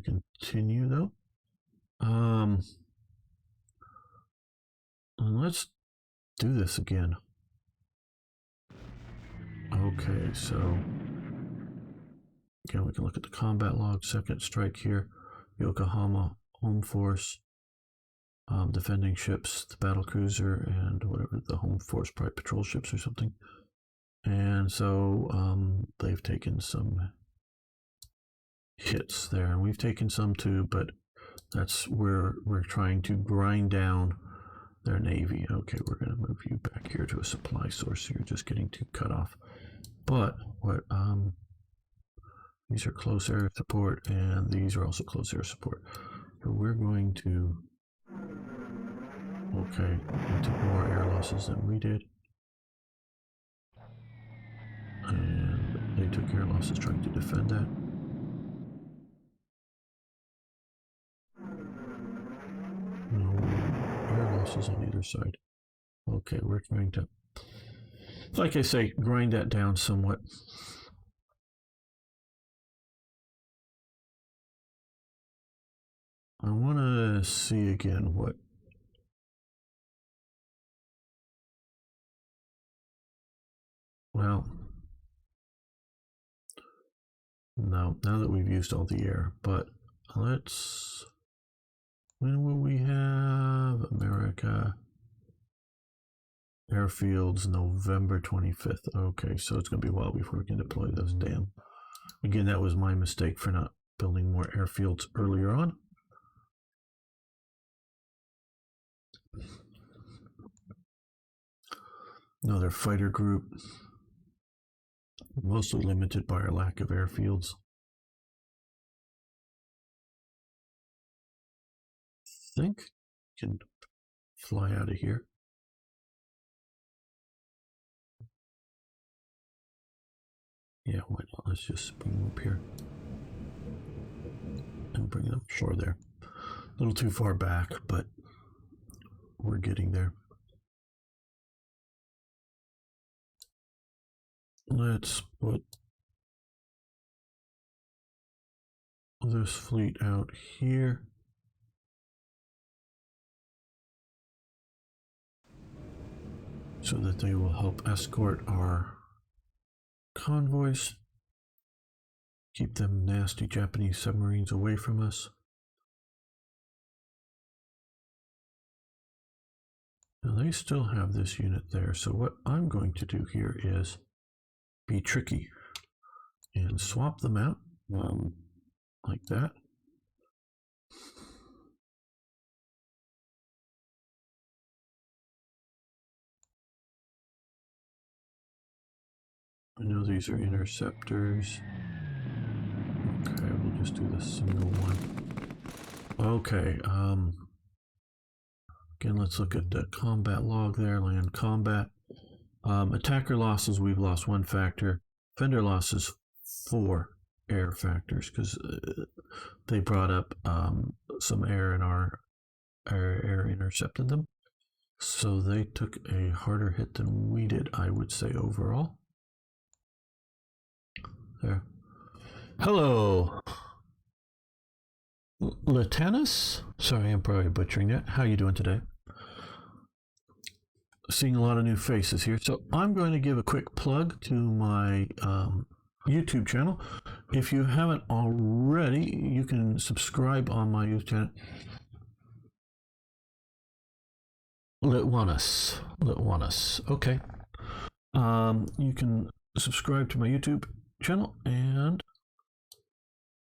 going to continue though. Let's do this again. Okay, so again, we can look at the combat log. Second strike here, Yokohama home force, defending ships, the battle cruiser, and whatever the home force, probably patrol ships or something. And so they've taken some hits there, and we've taken some too, but that's where we're trying to grind down their navy. Okay, we're going to move you back here to a supply source. You're just getting too cut off. But what these are close air support, and these are also close air support. So we're going to, okay, they took more air losses than we did, and they took air losses trying to defend that. No air losses on either side. Okay, we're trying to, like I say, grind that down somewhat. I want to see again what well, no, now that we've used all the air, but let's, when will we have America airfields? November 25th. Okay, so it's going to be a while before we can deploy those. Damn. Again, that was my mistake for not building more airfields earlier on. Another fighter group, mostly limited by our lack of airfields. I think we can fly out of here. Yeah, why not? Let's just bring them up here and bring them shore there. A little too far back, but we're getting there. Let's put this fleet out here. So that they will help escort our convoys. Keep them nasty Japanese submarines away from us. Now they still have this unit there. So what I'm going to do here is be tricky and swap them out like that. I know these are interceptors. Okay, we'll just do the single one. Okay, again, let's look at the combat log there, land combat. Attacker losses, we've lost 1 factor. Defender losses, 4 air factors, because they brought up some air and our air intercepted them. So they took a harder hit than we did, I would say, overall. There. Hello, Latanus. Sorry, I'm probably butchering that. How are you doing today? Seeing a lot of new faces here. So I'm going to give a quick plug to my YouTube channel. If you haven't already, you can subscribe on my YouTube channel. Litwanus. Okay. You can subscribe to my YouTube channel and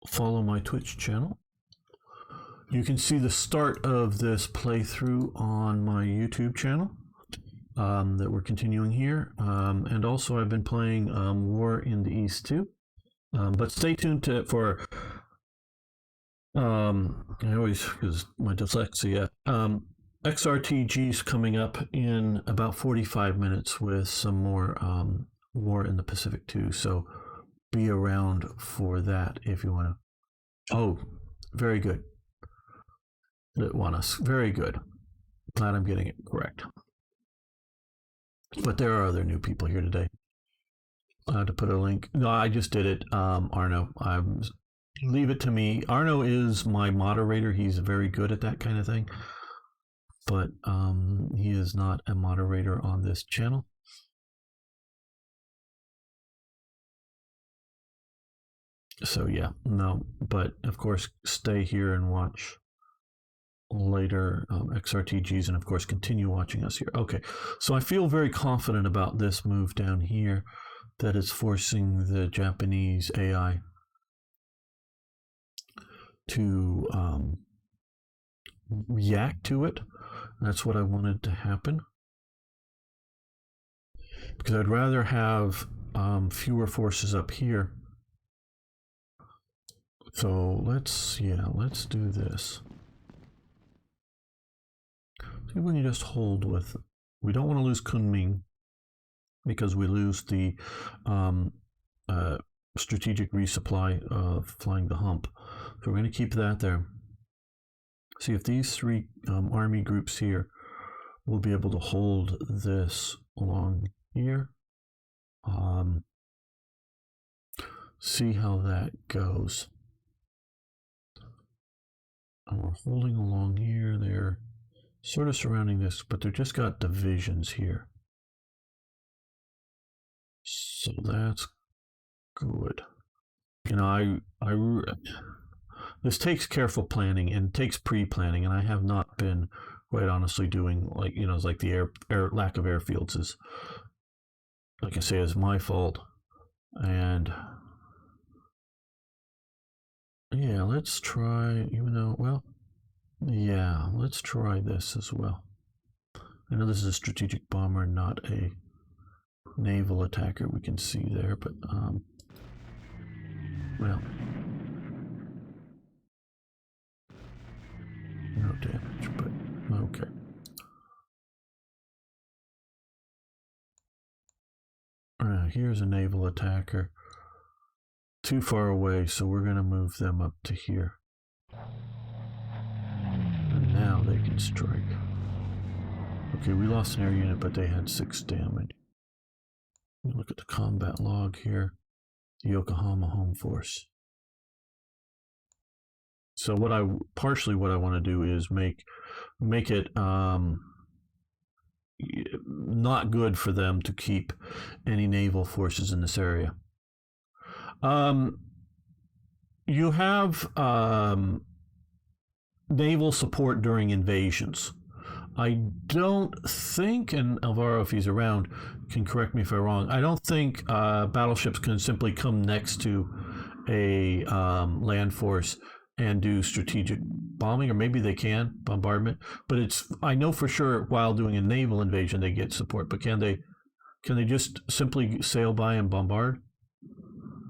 follow my Twitch channel. You can see the start of this playthrough on my YouTube channel that we're continuing here, and also I've been playing War in the East too, but stay tuned for I always, because my dyslexia, XRTG's coming up in about 45 minutes with some more War in the Pacific too, so be around for that if you want to. Oh, very good. Litwanus, very good. Glad I'm getting it correct. But there are other new people here today. I had to put a link. No, I just did it, Arno. leave it to me. Arno is my moderator. He's very good at that kind of thing, but he is not a moderator on this channel. So yeah, no, but of course, stay here and watch later XRTGs, and of course continue watching us here. Okay, so I feel very confident about this move down here that is forcing the Japanese AI to react to it. That's what I wanted to happen, because I'd rather have fewer forces up here. So let's do this. See if we can just hold with. We don't want to lose Kunming because we lose the strategic resupply of flying the hump. So we're going to keep that there. See if these three army groups here will be able to hold this along here. See how that goes. And we're holding along here. They're sort of surrounding this, but they've just got divisions here. So that's good. You know, this takes careful planning and takes pre-planning, and I have not been, quite honestly, doing like the air lack of airfields is, like I say, is my fault. And yeah, let's try. Let's try this as well. I know this is a strategic bomber, not a naval attacker. We can see there, but well, no damage, but okay. Here's a naval attacker. Too far away, so we're going to move them up to here. And now they can strike. Okay, we lost an air unit, but they had 6 damage. Look at the combat log here. The Yokohama Home Force. So what I want to do is make it not good for them to keep any naval forces in this area. You have naval support during invasions. I don't think, and Alvaro, if he's around, can correct me if I'm wrong, I don't think battleships can simply come next to a land force and do strategic bombing, or maybe they can, bombardment. But I know for sure while doing a naval invasion they get support, but can they just simply sail by and bombard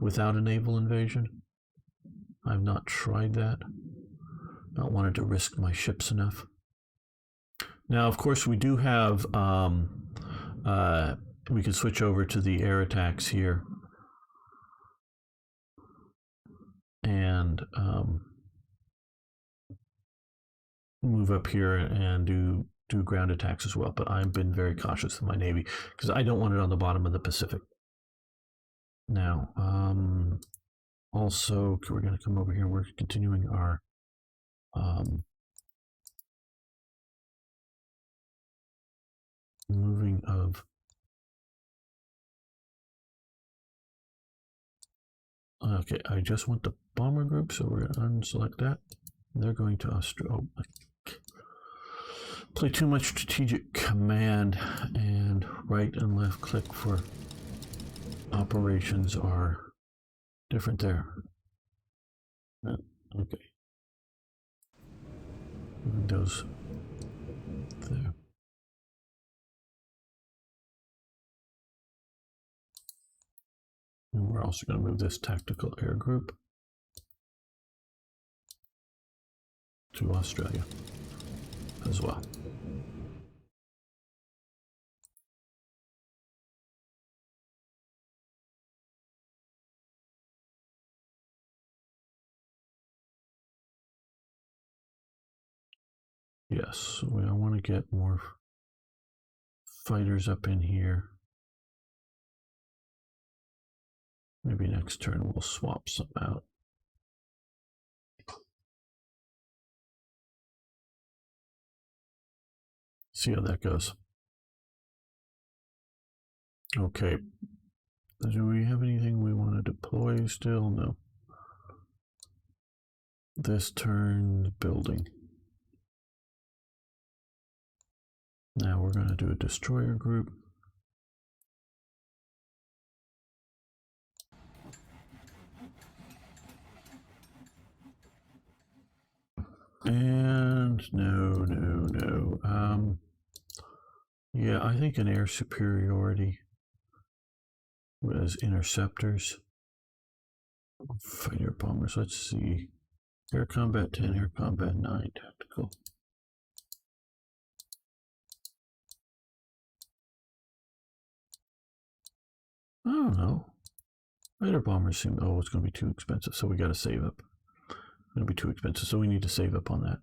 without a naval invasion? I've not tried that. Not wanted to risk my ships enough. Now, of course, we do have, we can switch over to the air attacks here. And move up here and do ground attacks as well. But I've been very cautious with my Navy because I don't want it on the bottom of the Pacific. Now, also, we're going to come over here. We're continuing our moving of okay, I just want the bomber group, so we're going to unselect that. They're going to Australia. Play too much strategic command, and right and left click for operations are different there. Okay. Those there. And we're also going to move this tactical air group to Australia as well. Yes, I want to get more fighters up in here. Maybe next turn we'll swap some out. See how that goes. Okay. Do we have anything we want to deploy still? No. This turn building. Now we're going to do a destroyer group. And no. Yeah, I think an air superiority as interceptors. Fighter bombers, let's see. Air combat 10, air combat 9, tactical. I don't know. Fighter bombers seem, oh, it's going to be too expensive, so we got to save up. It's going to be too expensive, so we need to save up on that.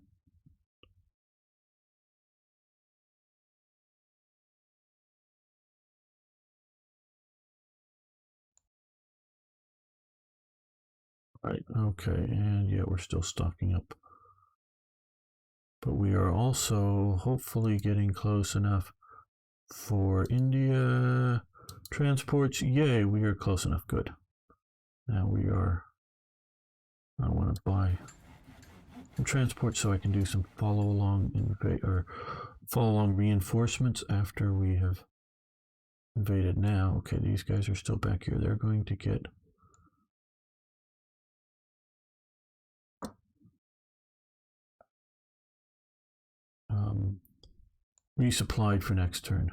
Right, okay, and yeah, we're still stocking up. But we are also hopefully getting close enough for India transports. Yay, we are close enough. Good. Now we are. I want to buy some transport so I can do some follow along reinforcements after we have invaded. Now, okay, these guys are still back here. They're going to get resupplied for next turn.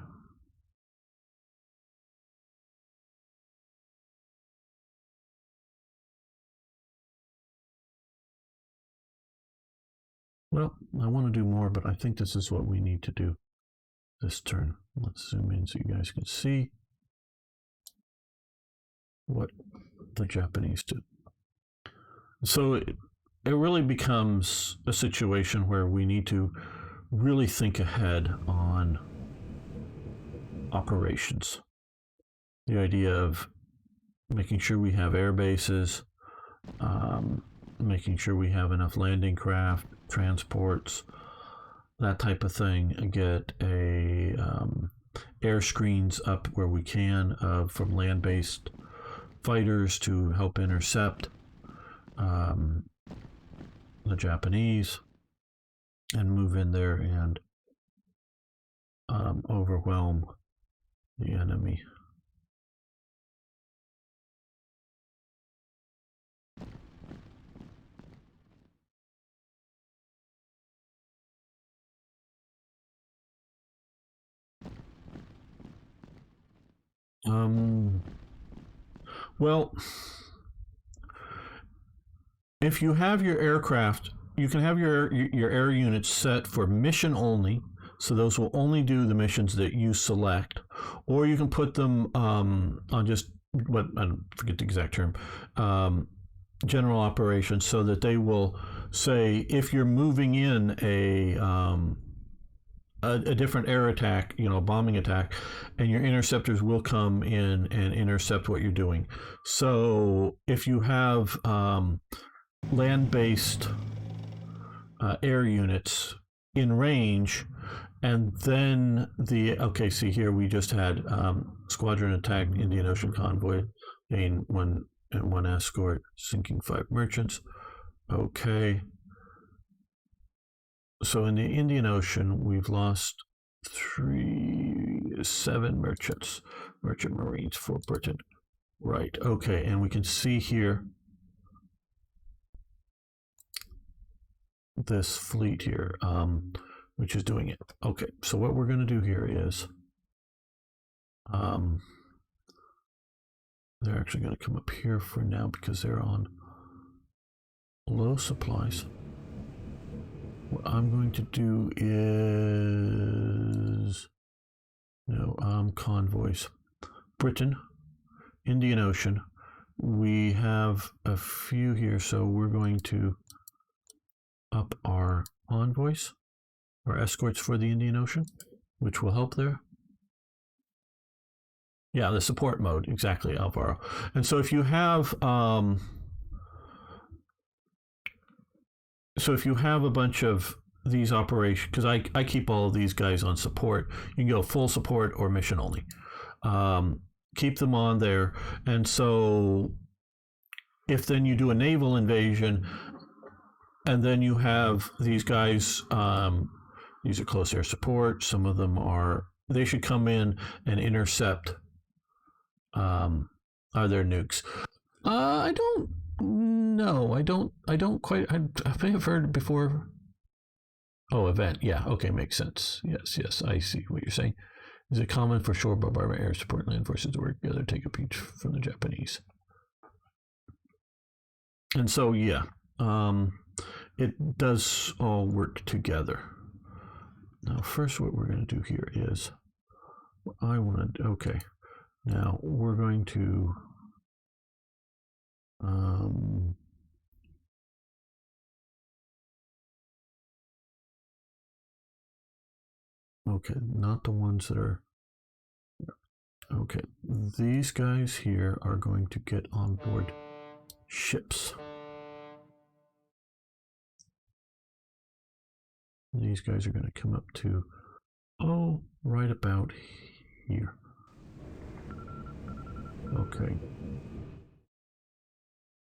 Well, I want to do more, but I think this is what we need to do this turn. Let's zoom in so you guys can see what the Japanese do. So it really becomes a situation where we need to really think ahead on operations. The idea of making sure we have air bases, making sure we have enough landing craft, transports, that type of thing. Get a air screens up where we can from land-based fighters to help intercept the Japanese and move in there and overwhelm the enemy. Well, if you have your aircraft, you can have your air units set for mission only, so those will only do the missions that you select, or you can put them on just what, I forget the exact term, general operations, so that they will say if you're moving in a different air attack, bombing attack, and your interceptors will come in and intercept what you're doing. So if you have land-based air units in range, and then see here we just had squadron attack Indian Ocean convoy, gain one escort, sinking 5 merchants. Okay. So in the Indian Ocean, we've lost 7 merchants, merchant marines for Britain. Right, okay, and we can see here this fleet here, which is doing it. Okay, so what we're going to do here is they're actually going to come up here for now because they're on low supplies. What I'm going to do is convoys. Britain, Indian Ocean. We have a few here, so we're going to up our envoys, our escorts for the Indian Ocean, which will help there. Yeah, the support mode, exactly, Alvaro. And so if you have a bunch of these operations, because I keep all of these guys on support. You can go full support or mission only. Keep them on there, and so if then you do a naval invasion, and then you have these guys. These are close air support. Some of them are. They should come in and intercept. Are there nukes? I don't know. I don't quite. I may have heard it before. Oh, event. Yeah. Okay, makes sense. Yes. I see what you're saying. Is it common for shore bombardment, air support, and land forces to work together to take a peach from the Japanese? And so, yeah, it does all work together. Now, first, what we're going to do here is I want to. Okay. Now we're going to. Okay, not the ones that are. Okay, these guys here are going to get on board ships. These guys are going to come up to, right about here. Okay.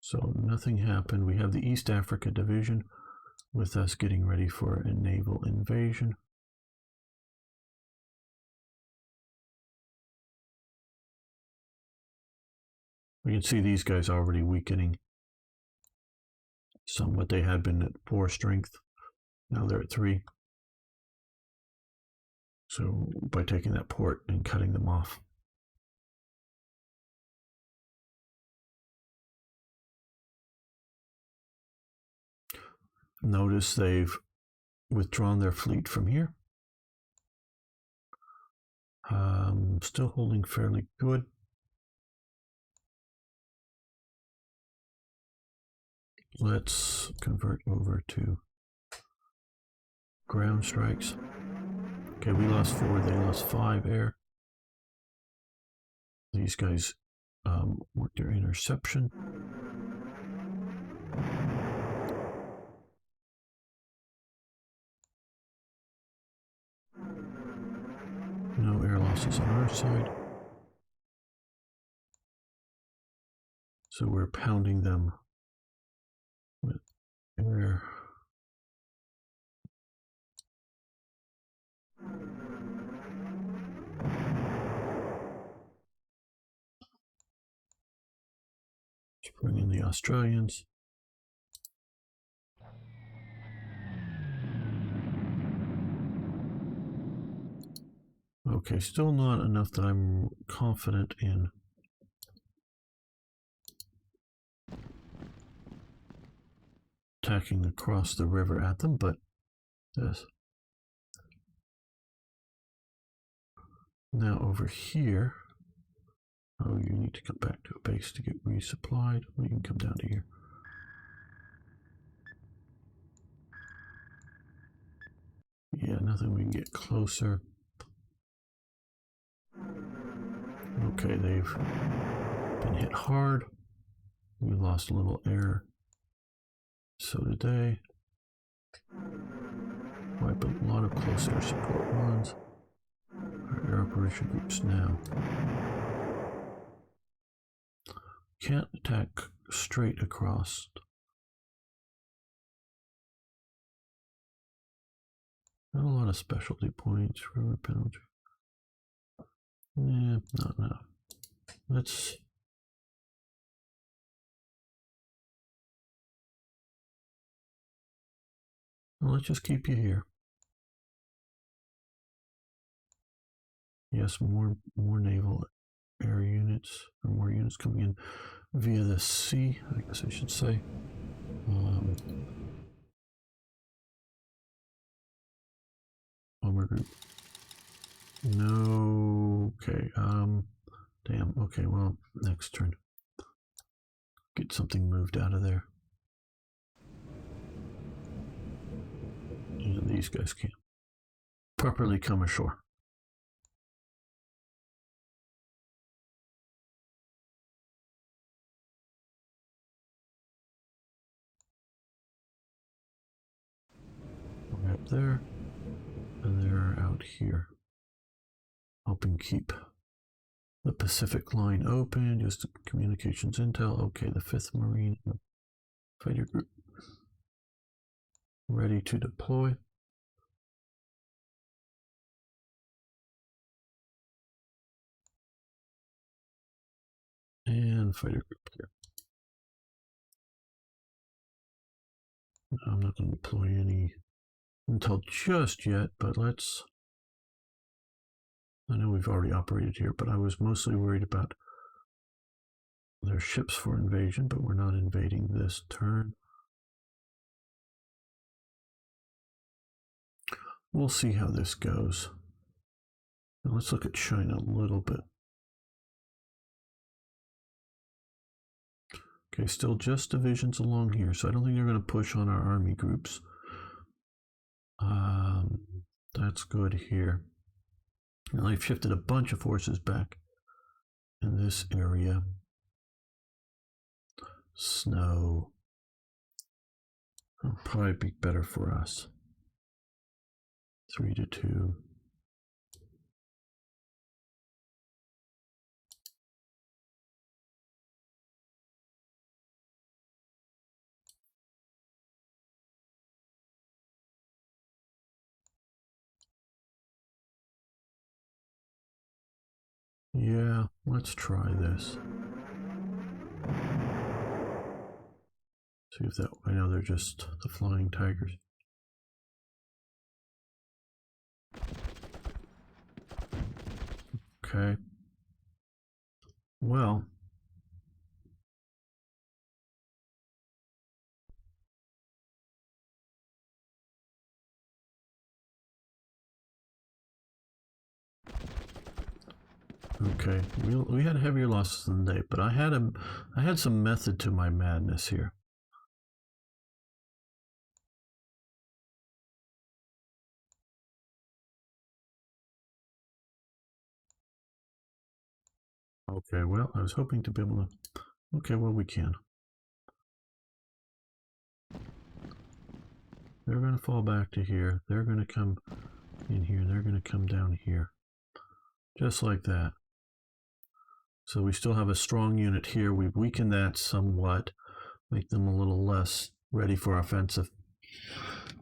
So nothing happened. We have the East Africa Division with us getting ready for a naval invasion. We can see these guys already weakening somewhat. They had been at 4 strength. Now they're at 3. So by taking that port and cutting them off. Notice they've withdrawn their fleet from here. Still holding fairly good. Let's convert over to ground strikes. Okay, we lost 4, they lost 5 air. These guys worked their interception. No air losses on our side. So we're pounding them with air. Let's bring in the Australians. Okay, still not enough that I'm confident in. Attacking across the river at them, but yes. Now over here, you need to come back to a base to get resupplied. We can come down to here. Yeah, nothing. We can get closer. Okay, they've been hit hard. We lost a little air. So did they. Wipe a lot of close air support ones. Our air operation groups now. Can't attack straight across. Not a lot of specialty points. River penalty. Yeah, not enough. Let's just keep you here. Yes, more naval air units, or more units coming in via the sea, I guess I should say. Bomber group. No. Okay. Damn. Okay. Well, next turn. Get something moved out of there. And these guys can't properly come ashore. there, and they're out here, helping keep the Pacific line open, just communications intel. Okay, the 5th Marine Fighter Group ready to deploy. And fighter group here. I'm not going to deploy any intel just yet, but let's... I know we've already operated here, but I was mostly worried about their ships for invasion, but we're not invading this turn. We'll see how this goes. Now let's look at China a little bit. Okay, still just divisions along here, so I don't think they're going to push on our army groups. That's good here. Now they've shifted a bunch of forces back in this area. Snow. That'll probably be better for us. 3-2. Yeah, let's try this. See if that, I know they're just the flying tigers. Okay. Well. Okay, we had heavier losses than they, but I had some method to my madness here. Okay, well, I was hoping to be able to... Okay, well, we can. They're going to fall back to here. They're going to come in here. They're going to come down here. Just like that. So we still have a strong unit here. We've weakened that somewhat. Make them a little less ready for offensive.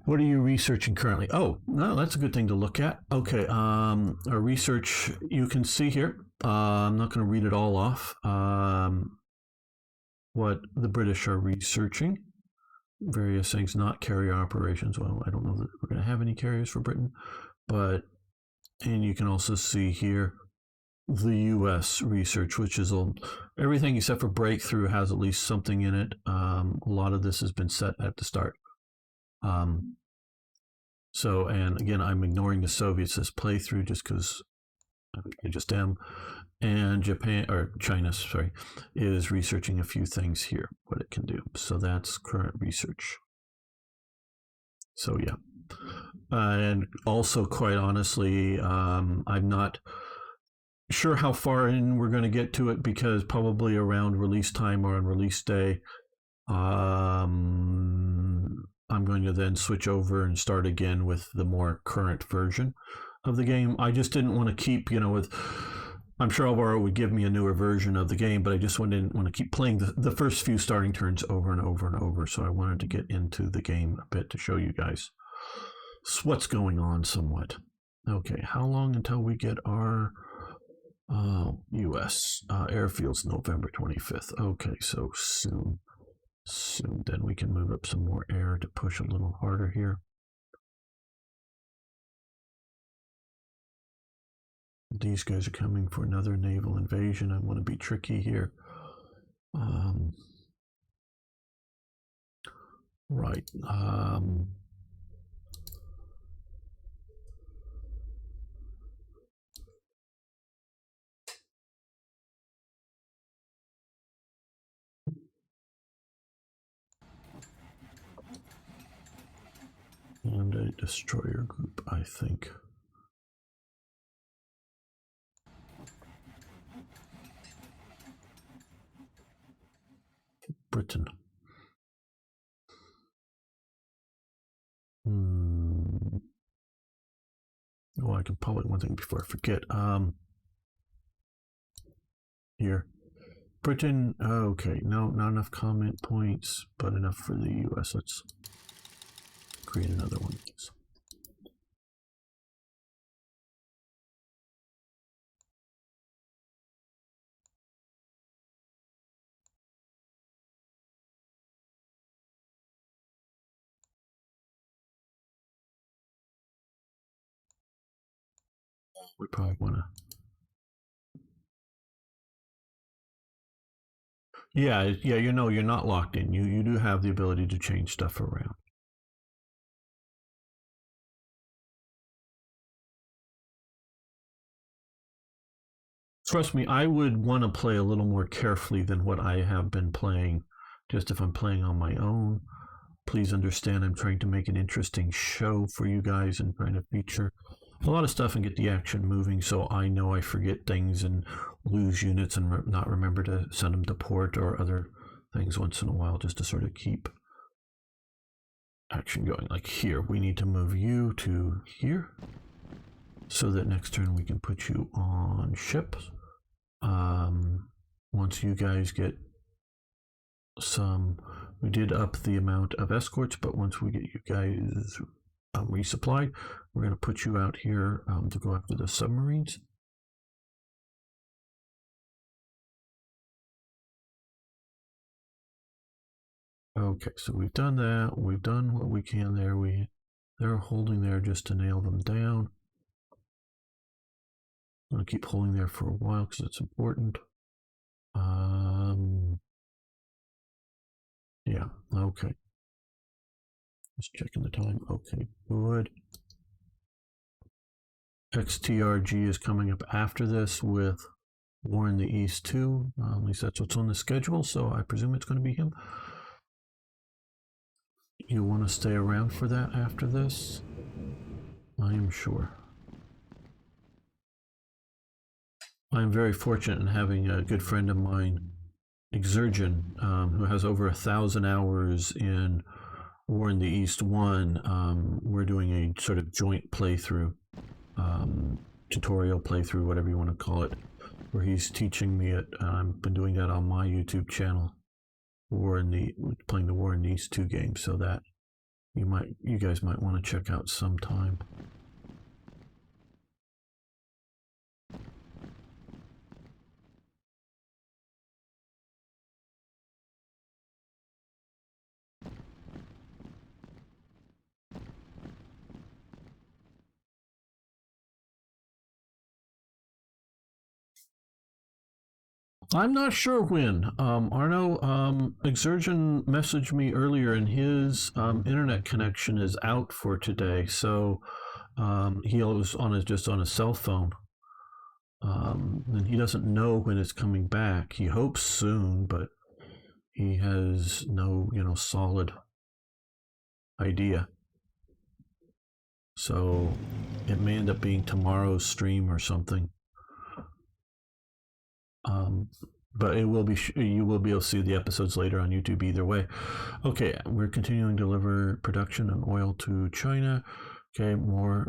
What are you researching currently? Oh, no, that's a good thing to look at. Okay, our research, you can see here. I'm not going to read it all off. What the British are researching. Various things, not carrier operations. Well, I don't know that we're going to have any carriers for Britain, but, and you can also see here the U.S. research, which is everything except for breakthrough has at least something in it. A lot of this has been set at the start. So, and again, I'm ignoring the Soviets as playthrough just because I just am. And Japan, or China, sorry, is researching a few things here, what it can do. So that's current research. So yeah. And also, quite honestly, I'm not sure how far in we're going to get to it because probably around release time or on release day, I'm going to then switch over and start again with the more current version of the game. I just didn't want to keep, with, I'm sure Alvaro would give me a newer version of the game, but I just didn't want to keep playing the first few starting turns over and over and over. So I wanted to get into the game a bit to show you guys what's going on somewhat. Okay, how long until we get our U.S. Airfields? November 25th. Okay, so soon. Then we can move up some more air to push a little harder here. These guys are coming for another naval invasion. I want to be tricky here. Right. And a destroyer group, I think. Britain. Oh, I can publish one thing before I forget. Here, Britain. Okay, no, not enough comment points, but enough for the U.S. Let's create another one. We probably want to. Yeah, you know, you're not locked in. You do have the ability to change stuff around. Trust me, I would want to play a little more carefully than what I have been playing. Just if I'm playing on my own, please understand I'm trying to make an interesting show for you guys and trying to feature a lot of stuff and get the action moving. So I know I forget things and lose units and not remember to send them to port or other things once in a while, just to sort of keep action going. Like here, we need to move you to here so that next turn we can put you on ships. Once you guys get some, we did up the amount of escorts, but once we get you guys resupplied, we're going to put you out here to go after the submarines. Okay, so we've done that. We've done what we can there. They're holding there just to nail them down. I'm going to keep holding there for a while because it's important. Yeah, okay. Just checking the time. Okay, good. XTRG is coming up after this with War in the East 2. At least that's what's on the schedule, so I presume it's going to be him. You want to stay around for that after this? I am sure. I'm very fortunate in having a good friend of mine, Exergen, who has over 1,000 hours in War in the East 1. We're doing a sort of joint playthrough, tutorial playthrough, whatever you want to call it, where he's teaching me it. I've been doing that on my YouTube channel, playing the War in the East 2 game, so that you guys might want to check out sometime. I'm not sure when. Arno, Exergen messaged me earlier, and his internet connection is out for today. So he was just on a cell phone, and he doesn't know when it's coming back. He hopes soon, but he has no, solid idea. So it may end up being tomorrow's stream or something. But it will be you will be able to see the episodes later on YouTube either way. Okay, we're continuing to deliver production and oil to China. Okay, more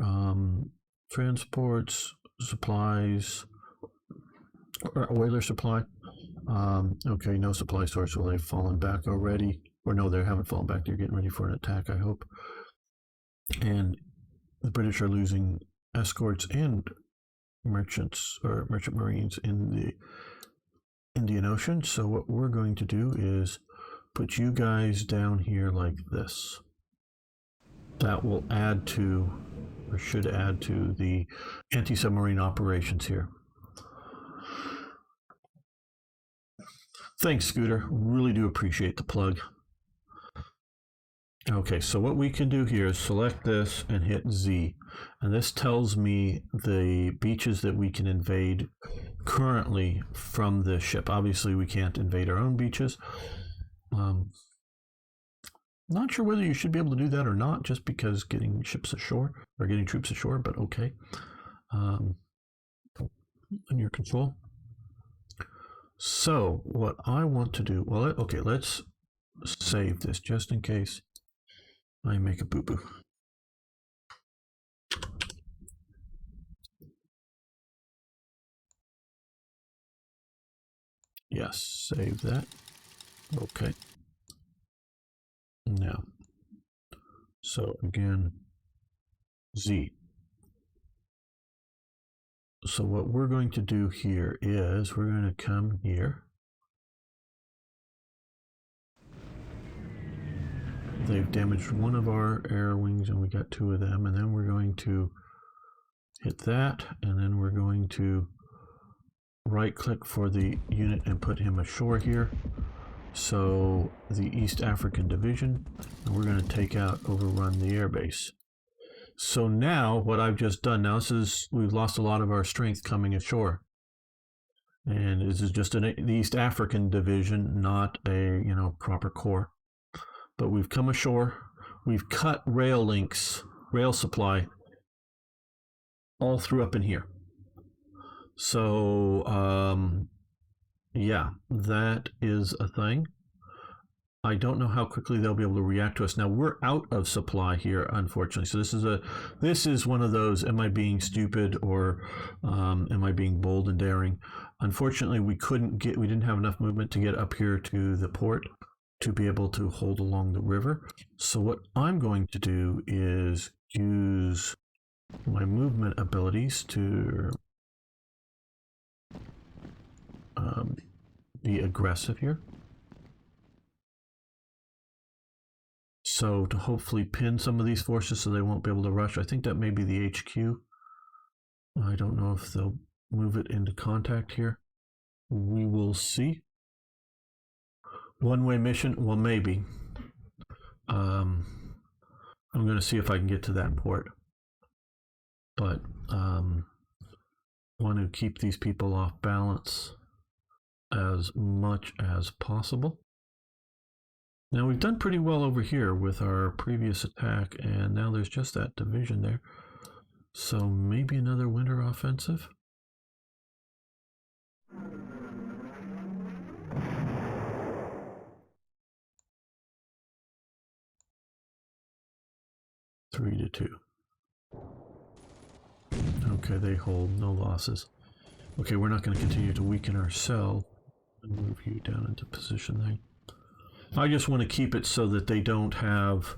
transports, supplies, or oiler supply. Okay, no supply source. Well, they've fallen back already, or no, they haven't fallen back. They're getting ready for an attack, I hope. And the British are losing escorts and merchants or merchant marines in the Indian Ocean. So what we're going to do is put you guys down here like this. That will add to, or should add to, the anti-submarine operations here. Thanks, Scooter. Really do appreciate the plug. Okay, so what we can do here is select this and hit Z. And this tells me the beaches that we can invade currently from the ship. Obviously, we can't invade our own beaches. Not sure whether you should be able to do that or not, just because getting ships ashore, or getting troops ashore, but okay. In your control. So, what I want to do, well, okay, let's save this just in case I make a boo-boo. Yes, save that. Okay. Now, so again, Z. So what we're going to do here is we're going to come here. They've damaged one of our air wings and we got two of them, and then we're going to hit that, and then we're going to right click for the unit and put him ashore here. So the East African Division, and we're going to take out, overrun the airbase. So now what I've just done, now this is, we've lost a lot of our strength coming ashore. And this is just an East African Division, not a, proper corps. But we've come ashore, we've cut rail links, rail supply, all through up in here. So, yeah, that is a thing. I don't know how quickly they'll be able to react to us. Now we're out of supply here, unfortunately. So this is one of those, am I being stupid or am I being bold and daring? Unfortunately, we didn't have enough movement to get up here to the port to be able to hold along the river. So what I'm going to do is use my movement abilities to be aggressive here. So to hopefully pin some of these forces so they won't be able to rush. I think that may be the HQ. I don't know if they'll move it into contact here. We will see. One-way mission, well, maybe. I'm going to see if I can get to that port. But want to keep these people off balance as much as possible. Now we've done pretty well over here with our previous attack, and now there's just that division there. So maybe another winter offensive. Three to two. Okay, they hold, no losses. Okay, we're not going to continue to weaken ourselves. Move you down into position there. I just want to keep it so that they don't have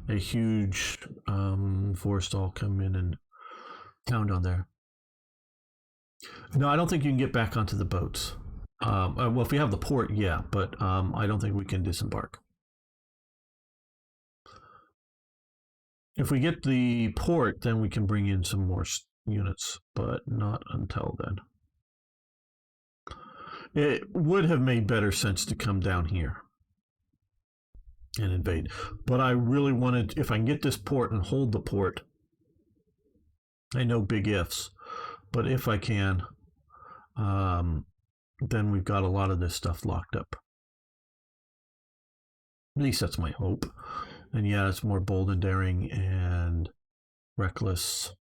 a huge forestall come in and pound on there. No, I don't think you can get back onto the boats. Well, if we have the port, yeah, but I don't think we can disembark. If we get the port, then we can bring in some more units, but not until then. It would have made better sense to come down here and invade. But I really wanted, if I can get this port and hold the port, I know big ifs, but if I can, then we've got a lot of this stuff locked up. At least that's my hope. And yeah, it's more bold and daring and reckless.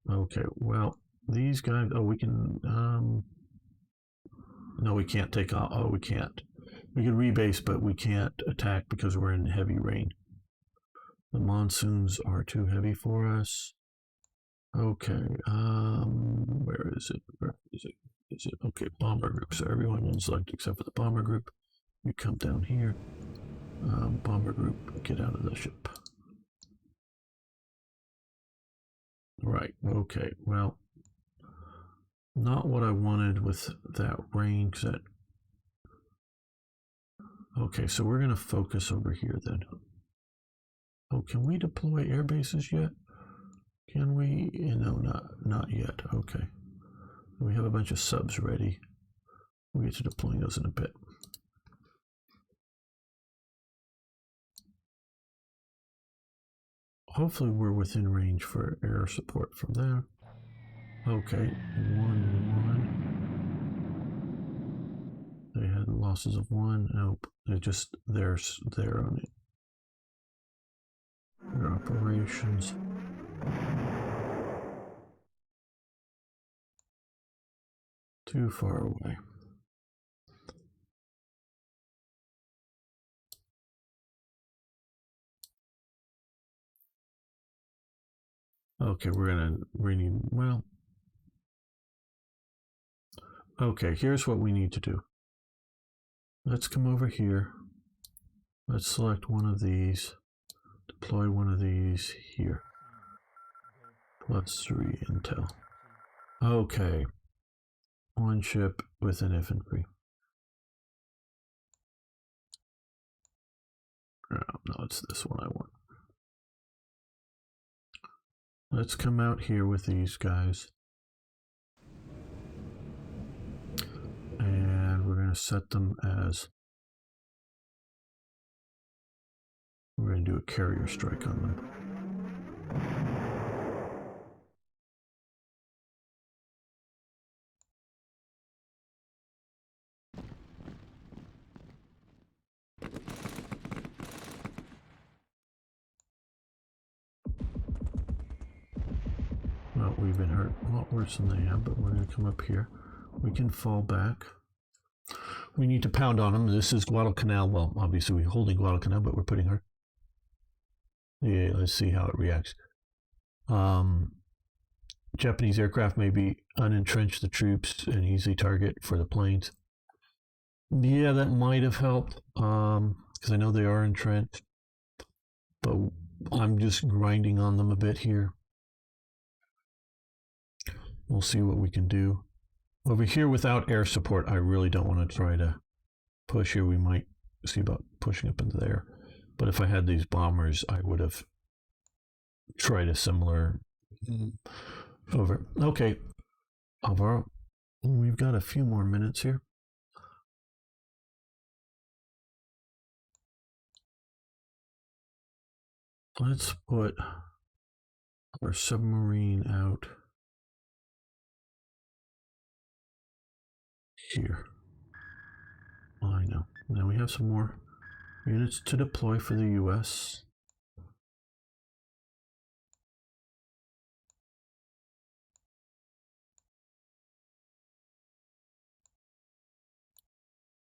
Okay, well, these guys, oh, we can, no, we can't take off, oh, we can't. We can rebase, but we can't attack because we're in heavy rain. The monsoons are too heavy for us. Okay, where is it? Where is it? Is it? Okay, bomber group. So everyone unselect except for the bomber group. You come down here. Bomber group, get out of the ship. Right, okay, well, not what I wanted with that range. Okay, so we're going to focus over here then. Oh, can we deploy air bases yet? Can we? No, not yet. Okay. We have a bunch of subs ready. We'll get to deploying those in a bit. Hopefully we're within range for air support from there. Okay, 1-1. They had losses of 1. Nope, they're just they're on it. Their operations. Too far away. Okay, we're gonna well, Okay, here's what we need to do. Let's come over here. Let's select one of these. Deploy one of these here. +3 intel. Okay. One ship with an infantry. No, it's this one I want. Let's come out here with these guys. And we're going to set them as... We're going to do a carrier strike on them. Well, we've been hurt a lot worse than they have, but we're going to come up here. We can fall back. We need to pound on them. This is Guadalcanal. Well, obviously we're holding Guadalcanal, but we're putting her. Yeah, let's see how it reacts. Japanese aircraft may be unentrench the troops and easily target for the planes. Yeah, that might have helped because I know they are entrenched, but I'm just grinding on them a bit here. We'll see what we can do. Over here without air support, I really don't want to try to push here. We might see about pushing up into there. But if I had these bombers, I would have tried a similar over. Okay, Alvaro, we've got a few more minutes here. Let's put our submarine out here. I know. Now we have some more units to deploy for the US.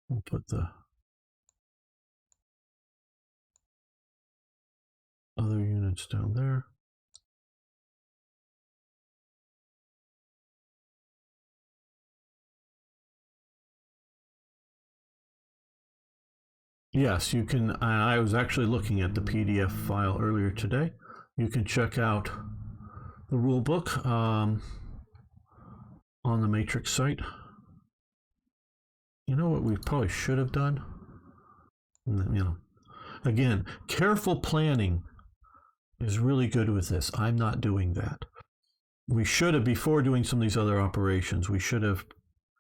We'll put the other units down there. Yes, you can. I was actually looking at the PDF file earlier today. You can check out the rule book on the Matrix site. You know what we probably should have done? Again, careful planning is really good with this. I'm not doing that. We should have, before doing some of these other operations, we should have,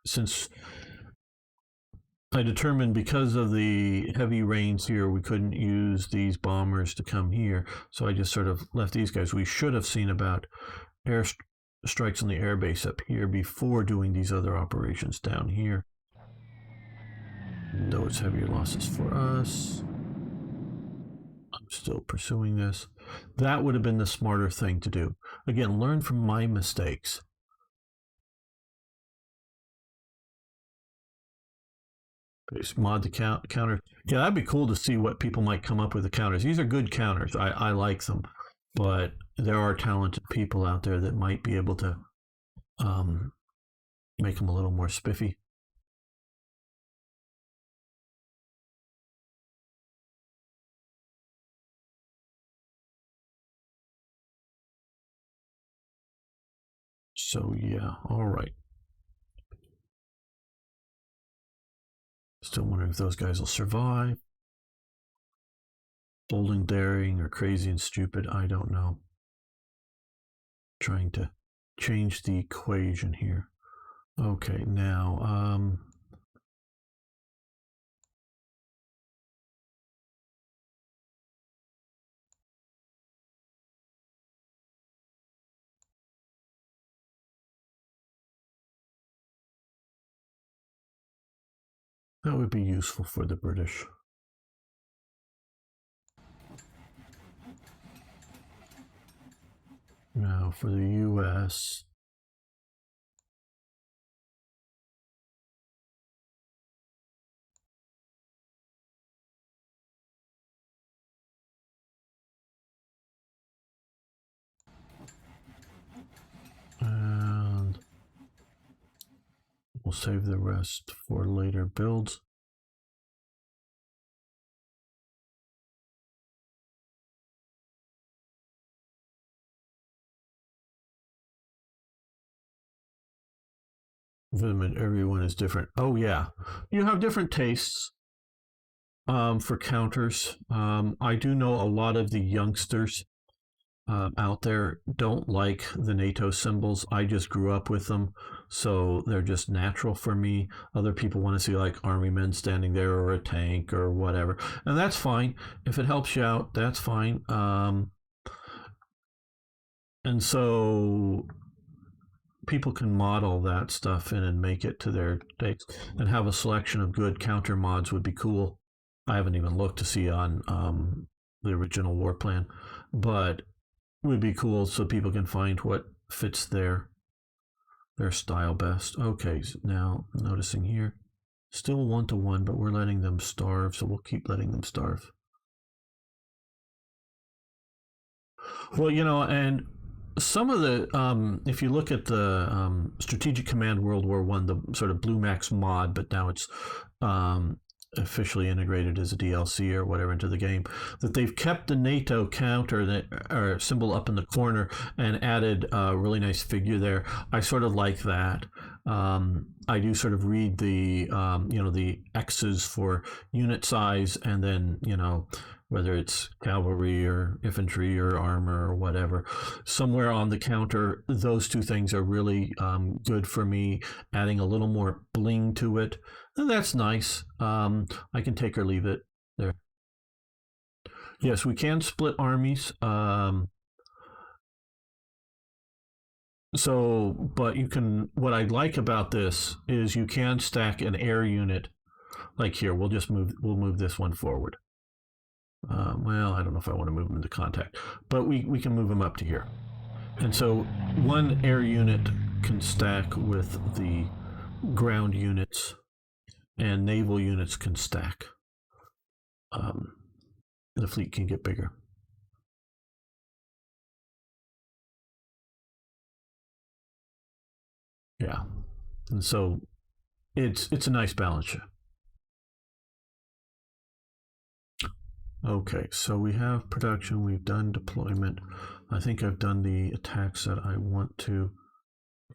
since I determined because of the heavy rains here, we couldn't use these bombers to come here. So I just sort of left these guys. We should have seen about air strikes on the airbase up here before doing these other operations down here. Though it's heavier losses for us. I'm still pursuing this. That would have been the smarter thing to do. Again, learn from my mistakes. Mod the counter. Yeah, that'd be cool to see what people might come up with the counters. These are good counters. I like them, but there are talented people out there that might be able to make them a little more spiffy. So yeah, all right. Still wondering if those guys will survive. Bold and daring or crazy and stupid, I don't know. Trying to change the equation here. Okay, now that would be useful for the British. Now for the US. And We'll save the rest for later builds. Everyone is different. Oh yeah, you have different tastes for counters. I do know a lot of the youngsters out there don't like the NATO symbols. I just grew up with them, so they're just natural for me. Other people want to see like army men standing there or a tank or whatever, and that's fine. If it helps you out, that's fine. And so people can model that stuff in and make it to their takes, and have a selection of good counter mods would be cool. I haven't even looked to see on the original WarPlan, but would be cool so people can find what fits their style best. Okay, so now noticing here, still 1-to-1, but we're letting them starve, so we'll keep letting them starve. Well, you know, and some of the, if you look at the Strategic Command World War One, the sort of Blue Max mod, but now it's officially integrated as a DLC or whatever into the game, that they've kept the NATO counter or symbol up in the corner and added a really nice figure there. I sort of like that. I do sort of read the the X's for unit size, and then whether it's cavalry or infantry or armor or whatever, somewhere on the counter, those two things are really good for me, adding a little more bling to it. And that's nice. I can take or leave it there. Yes, we can split armies. But you can, what I like about this is you can stack an air unit. Like here, we'll move this one forward. Well, I don't know if I want to move them into contact, but we can move them up to here. And so one air unit can stack with the ground units, and naval units can stack. The fleet can get bigger. Yeah, and so it's a nice balance. Okay, so we have production, we've done deployment. I think I've done the attacks that I want to.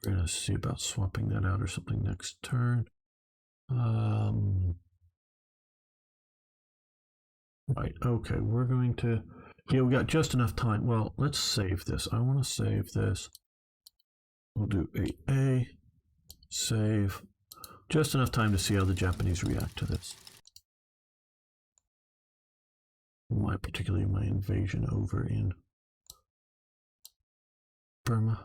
We're going to see about swapping that out or something next turn. Right, okay, we're going to. Yeah, we got just enough time. Well, let's save this. I want to save this. We'll do 8A, save. Just enough time to see how the Japanese react to this. Particularly my invasion over in Burma.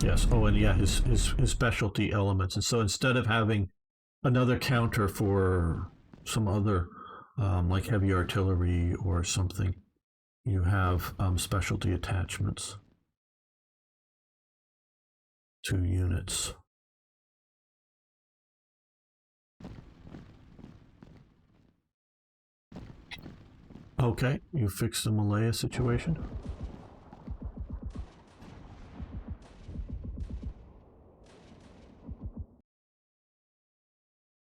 Yes. Oh, and yeah, his specialty elements. And so instead of having another counter for some other like heavy artillery or something, you have specialty attachments to units. Okay, you fixed the Malaya situation.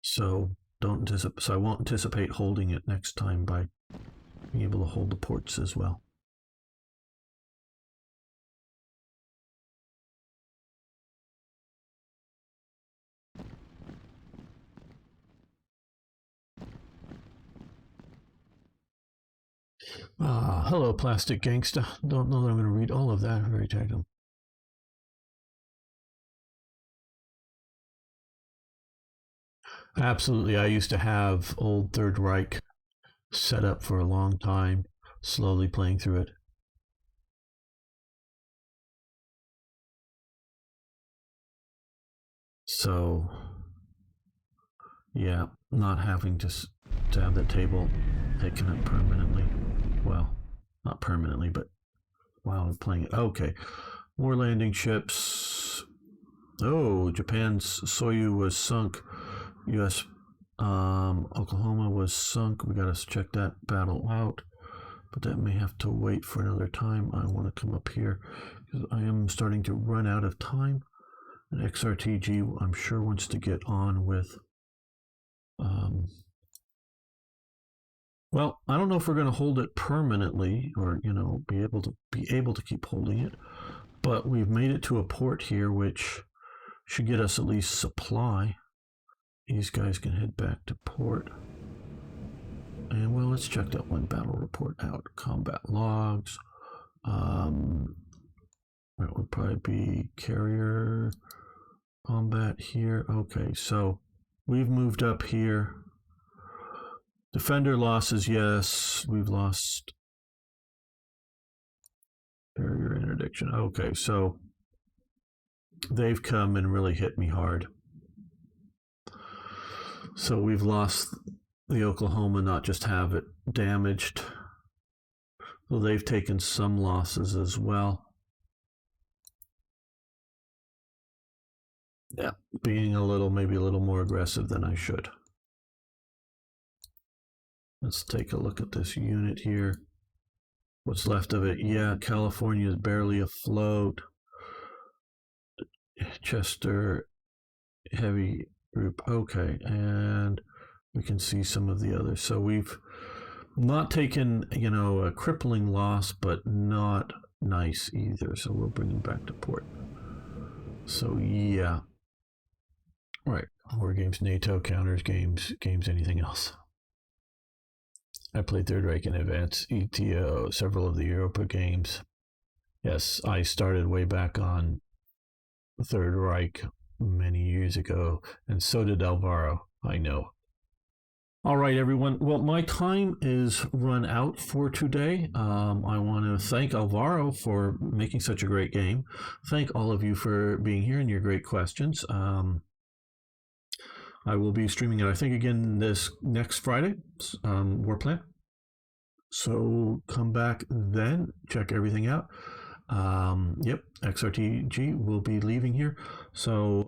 So I won't anticipate holding it next time by being able to hold the ports as well. Hello, Plastic Gangsta. Don't know that I'm going to read all of that. Very technical. Absolutely. I used to have old Third Reich set up for a long time, slowly playing through it. So, yeah, not having to have the table taken up permanently. Well, not permanently, but while I'm playing it. Okay, war landing ships. Oh, Japan's Soyu was sunk. U.S. Oklahoma was sunk. We got to check that battle out, but that may have to wait for another time. I want to come up here because I am starting to run out of time. And XRTG, I'm sure, wants to get on with. Well, I don't know if we're going to hold it permanently, or be able to keep holding it. But we've made it to a port here, which should get us at least supply. These guys can head back to port. And well, let's check that one battle report out. Combat logs. That would probably be carrier combat here. Okay, so we've moved up here. Defender losses, yes. We've lost barrier interdiction. Okay, so they've come and really hit me hard. So we've lost the Oklahoma, not just have it damaged. So they've taken some losses as well. Yeah, being maybe a little more aggressive than I should. Let's take a look at this unit here. What's left of it? Yeah, California is barely afloat. Chester, heavy group. Okay, and we can see some of the others. So we've not taken, a crippling loss, but not nice either. So we'll bring them back to port. So yeah. Right. War games, NATO, counters, games, anything else. I played Third Reich in advance, ETO, several of the Europa games. Yes, I started way back on Third Reich many years ago, and so did Alvaro, I know. All right, everyone. Well, my time is run out for today. I want to thank Alvaro for making such a great game. Thank all of you for being here and your great questions. I will be streaming it, I think, again this next Friday, WarPlan. So come back then, check everything out. Yep, XRTG will be leaving here. So